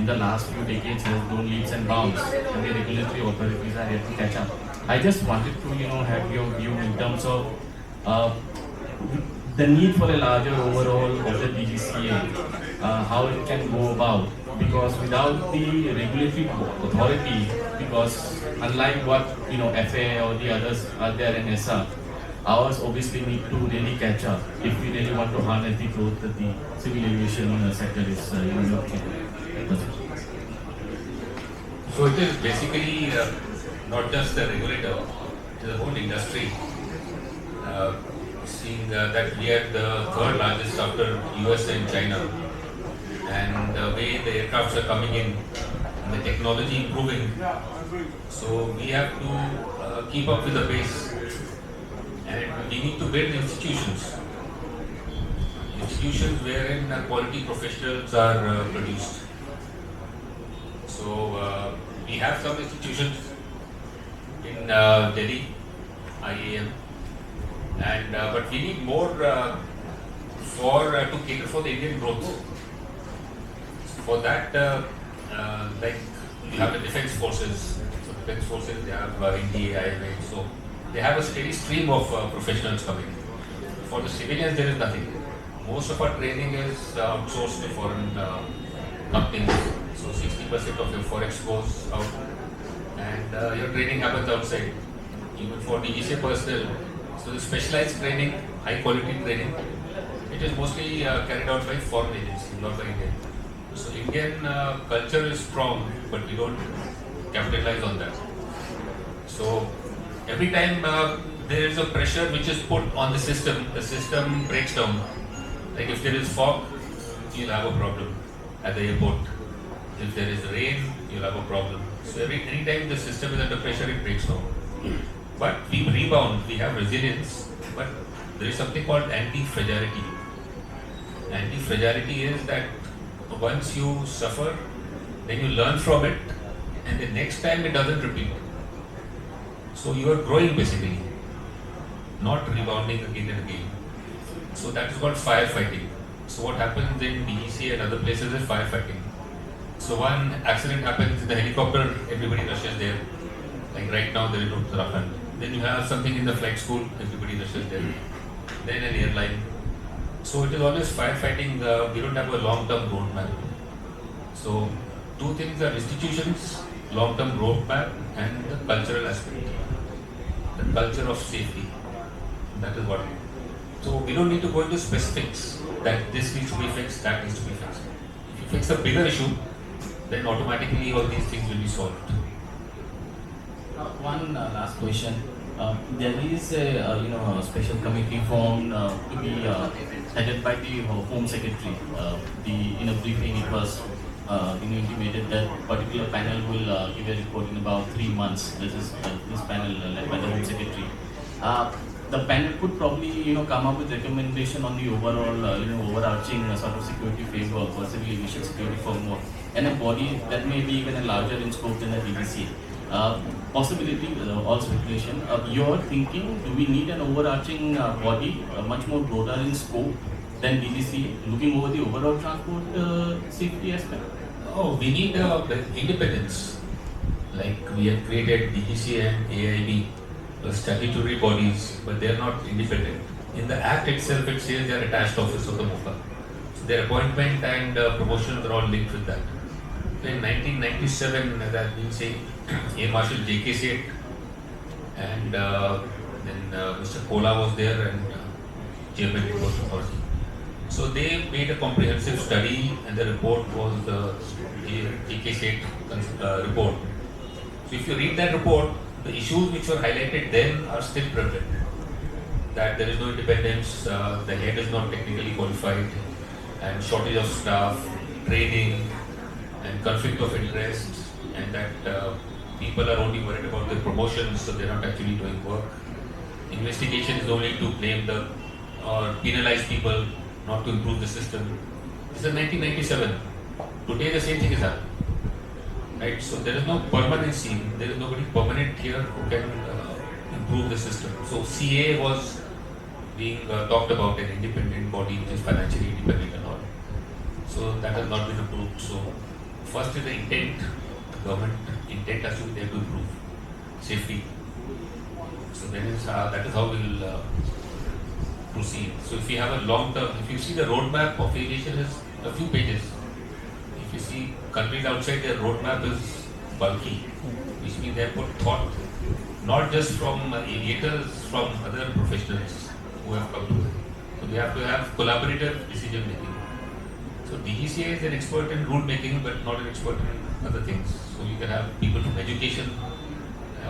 in the last few decades has grown leaps and bounds, and the regulatory authorities are yet to catch up. I just wanted to, have your view in terms of uh, the need for a larger overhaul of the DGCA, how it can go about, because without the regulatory authority, because unlike what FA or the others are there in ESA, ours obviously need to really catch up if we really want to harness the growth that the civil aviation sector is looking at. So it is basically not just the regulator, it is the whole industry. Seeing that we are the third largest after US and China, and the way the aircrafts are coming in and the technology improving, so we have to keep up with the pace, and we need to build institutions wherein quality professionals are produced. So we have some institutions in Delhi, IAM, and but we need more to cater for the Indian growth. For that, like you have the defense forces. So defense forces, they have NDA, IMA, so they have a steady stream of professionals coming. For the civilians, there is nothing. Most of our training is outsourced to foreign companies. So 60% of your forex goes out, and your training happens outside. Even for DGCA personnel, so the specialized training, high quality training, it is mostly carried out by foreign agencies, not by Indian. So Indian culture is strong, but we don't capitalize on that. So every time there is a pressure which is put on the system breaks down. Like if there is fog, you'll have a problem at the airport. If there is rain, you'll have a problem. So anytime the system is under pressure, it breaks down. But we rebound, we have resilience, but there is something called anti-fragility. Anti-fragility is that once you suffer, then you learn from it, and the next time it doesn't repeat. So you are growing basically, not rebounding again and again. So that is called firefighting. So what happens in DGC and other places is firefighting. So one accident happens in the helicopter, everybody rushes there. Like right now there is Uttarakhand. Then you have something in the flight school, everybody rushes there. Then an airline. So it is always firefighting. We don't have a long-term roadmap. So two things are institutions, long-term roadmap, and the cultural aspect. The culture of safety. That is what. So we don't need to go into specifics that this needs to be fixed, that needs to be fixed. If you fix a bigger issue, then automatically all these things will be solved. One last question. There is a special committee formed to be headed by the Home Secretary. In a briefing it was intimated that particular panel will give a report in about 3 months. This panel led by the Home Secretary. The panel could probably come up with recommendation on the overall overarching sort of security framework or civil aviation security framework, and a body that may be even larger in scope than the DGCA. Possibility, all speculation. Your thinking, do we need an overarching body, much more broader in scope than DGCA, looking over the overall transport safety aspect? Oh, we need independence. Like we have created DGCA and AIB, statutory bodies, but they are not independent. In the Act itself, it says they are attached office of the MOCA. So their appointment and promotions are all linked with that. In 1997, as I've been saying, Air Marshal J.K. Seth and then Mr. Kola was there and Chairman Report Authority. So they made a comprehensive study, and the report was the J.K. Seth report. So if you read that report, the issues which were highlighted then are still prevalent. That there is no independence, the head is not technically qualified, and shortage of staff, training, and conflict of interest, and that people are only worried about their promotions, so they're not actually doing work. Investigation is only to blame or penalize people, not to improve the system. This is 1997. Today the same thing is happening. Right? So there is no permanency, there is nobody permanent here who can improve the system. So CA was being talked about, an independent body which is financially independent and all. So that has not been approved. So first is the intent. Government intent has to be there to improve safety. So that is how we'll proceed. So if you have a long term, if you see the roadmap of aviation is a few pages. If you see countries outside, their roadmap is bulky, which means they have put thought, not just from aviators, from other professionals who have come to it. So we have to have collaborative decision making. So DGCA is an expert in rule making, but not an expert in other things. So you can have people from education,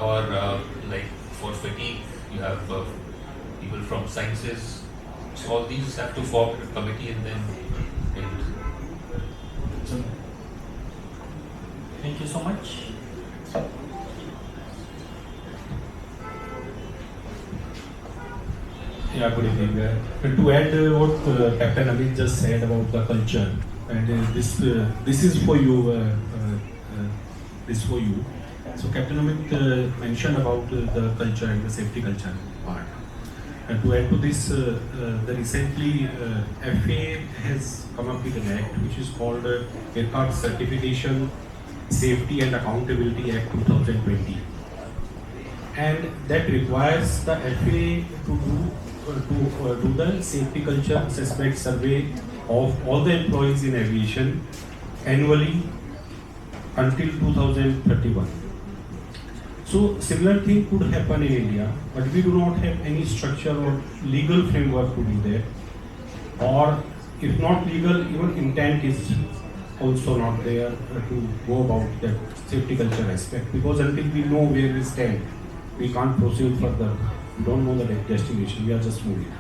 or like for fatigue, you have people from sciences. So all these have to form a committee and then build. So, thank you so much. Yeah, good evening. To add what Captain Amit just said about the culture, and this is for you. This for you. So Captain Amit mentioned about the culture and the safety culture part. And to add to this, the recently FAA has come up with an act which is called Aircraft Certification, Safety and Accountability Act 2020, and that requires the FAA to do the safety culture assessment survey of all the employees in aviation annually until 2031. So similar thing could happen in India, but we do not have any structure or legal framework to do that. Or if not legal, even intent is also not there to go about that safety culture aspect, because until we know where we stand, we can't proceed further. We don't know the destination, we are just moving.